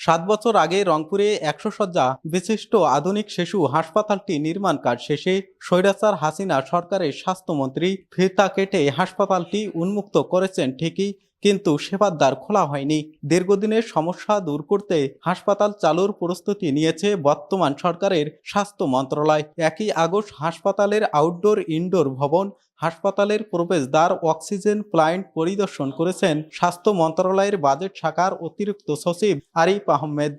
7 বছর আগে রংপুরে ১০০ শয্যা বিশিষ্ট আধুনিক শিশু হাসপাতালটি নির্মাণ কাজ শেষে স্বৈরাচার হাসিনা সরকারের স্বাস্থ্যমন্ত্রী ফিতা কেটে হাসপাতালটি উন্মুক্ত করেছেন ঠিকই, কিন্তু সেবার দ্বার খোলা হয়নি। দীর্ঘদিনের সমস্যা দূর করতে হাসপাতাল চালুর প্রস্তুতি নিয়েছে বর্তমান সরকারের স্বাস্থ্য মন্ত্রণালয়। ১ আগস্ট হাসপাতালের আউটডোর ইনডোর ভবন, হাসপাতালের প্রবেশদ্বার, অক্সিজেন প্লান্ট পরিদর্শন করেছেন স্বাস্থ্য মন্ত্রণালয়ের বাজেট শাখার অতিরিক্ত সচিব আরিফ আহমেদ।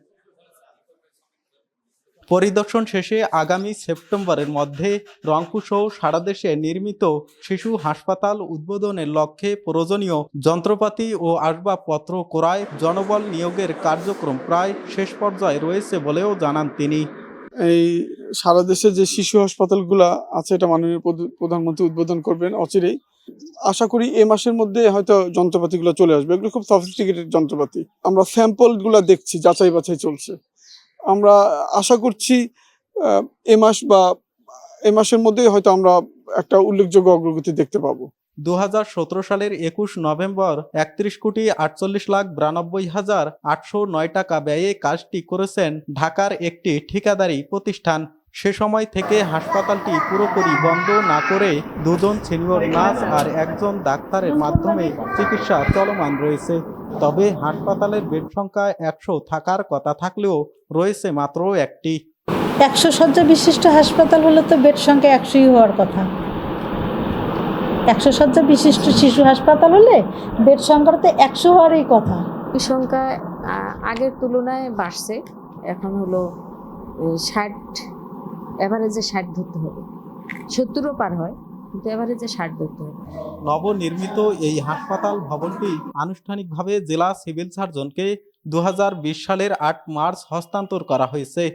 পরিদর্শন শেষে আগামী সেপ্টেম্বরের মধ্যে রংপুর সহ সারা দেশে নির্মিত শিশু হাসপাতাল উদ্বোধনের লক্ষ্যে প্রয়োজনীয় যন্ত্রপাতি ও আসবাবপত্র ক্রয়, জনবল নিয়োগের কার্যক্রম প্রায় শেষ পর্যায়ে রয়েছে বলেও জানান তিনি। এই সারা দেশে যে শিশু হাসপাতালগুলো আছে এটা মাননীয় প্রধানমন্ত্রী উদ্বোধন করবেন অচিরেই। আশা করি এই মাসের মধ্যে হয়তো যন্ত্রপাতিগুলো চলে আসবে। এগুলো খুব সফিস্টিকেটেড যন্ত্রপাতি। আমরা স্যাম্পলগুলো দেখছি, যাচাই বাছাই চলছে। আমরা আশা করছি এ মাসের মধ্যেই হয়তো আমরা একটা উল্লেখযোগ্য অগ্রগতি দেখতে পাবো। 2017 সালের 21 নভেম্বর 31,48,92,809 টাকা ব্যয়ে কাজটি করেছেন ঢাকার একটি ঠিকাদারি প্রতিষ্ঠান। সে সময় থেকে হাসপাতালটি পুরোপুরি বন্ধ না করে 2 জন সিনিয়র নার্স আর 1 জন ডাক্তারের মাধ্যমে চিকিৎসা চলমান রয়েছে। তবে হাসপাতালের বেড সংখ্যা 100 থাকার কথা থাকলেও রয়েছে মাত্র 1টি। 100 শয্যা বিশিষ্ট হাসপাতাল হলে তো বেড সংখ্যা 100ই হওয়ার কথা। 100 শয্যা বিশিষ্ট শিশু হাসপাতাল হলে বেড সংখ্যা তো 100 হওয়ারই কথা। এই সংখ্যা আগের তুলনায় বাড়ছে। এখন হলো 60, এভারেজে 60 ধরতে হবে। 70ও পার হয়, কিন্তু এভারেজে 60 ধরতে হবে। নবনির্মিত এই হাসপাতাল ভবনটি আনুষ্ঠানিকভাবে জেলা সিভিল সার্জনকে 2020 সালের 8 মার্চ হস্তান্তর করা হয়েছে,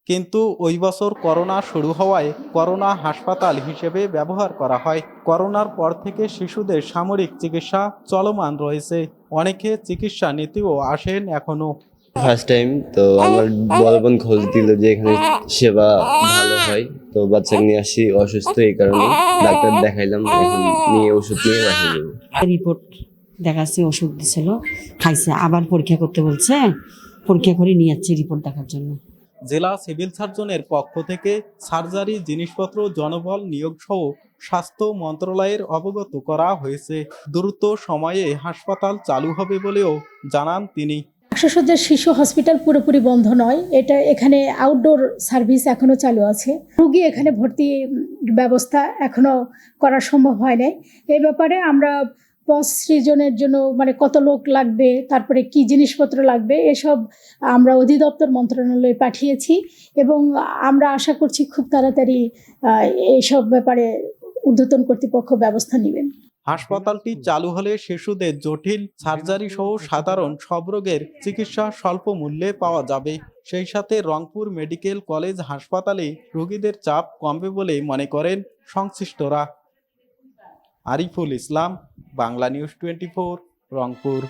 কিন্তু ওই বছর করোনা শুরু হওয়ায় করোনা হাসপাতাল হিসেবে ব্যবহার করা হয়। করোনার পর থেকে শিশুদের সামরিক চিকিৎসা চলমান রয়েছে। অনেকে চিকিৎসা নিতেও আসেন এখনো। ফার্স্ট টাইম তো আমার বড় বোন খোঁজ দিল যে এখানে সেবা ভালো হয়, তো বাচ্চাকে নিয়ে আসি। অসুস্থ এই কারণে ডাক্তার দেখাইলাম, এখন নিয়ে ওষুধ নিয়ে রাখি দেবো। রিপোর্ট দেখাচ্ছে, ওষুধ দিছিল, খাইছে, আবার পরীক্ষা করতে বলছে, পরীক্ষা করে নিয়ে যাচ্ছে রিপোর্ট দেখার জন্য। জেলা সিভিল সার্জনের পক্ষ থেকে সার্জারি জিনিসপত্র, জনবল নিয়োগ সহ স্বাস্থ্য মন্ত্রণালয়ের অবগত করা হয়েছে। দ্রুত সময়ে হাসপাতাল চালু হবে বলেও জানান তিনি। 100 শয্যার শিশু হসপিটাল পুরোপুরি বন্ধ নয়, এখানে আউটডোর সার্ভিস এখনো চালু আছে। রোগী এখানে ভর্তি ব্যবস্থা এখনো করা সম্ভব হয় নাই। এই ব্যাপারে আমরা পথ সৃজনের জন্য কত লোক লাগবে, তারপরে কি জিনিসপত্র লাগবে, এসব আমরা অধিদপ্তর মন্ত্রণালয়ে পাঠিয়েছি এবং আমরা আশা করছি খুব তাড়াতাড়ি এইসব ব্যাপারে ঊর্ধ্বতন কর্তৃপক্ষ ব্যবস্থা নেবেন। হাসপাতালটি চালু হলে শিশুদের জটিল সার্জারি সহ সাধারণ সব রোগের চিকিৎসা স্বল্প মূল্যে পাওয়া যাবে। সেই সাথে রংপুর মেডিকেল কলেজ হাসপাতালে রোগীদের চাপ কমবে বলে মনে করেন সংশ্লিষ্টরা। আরিফুল ইসলাম, বাংলা নিউজ 24, রংপুর।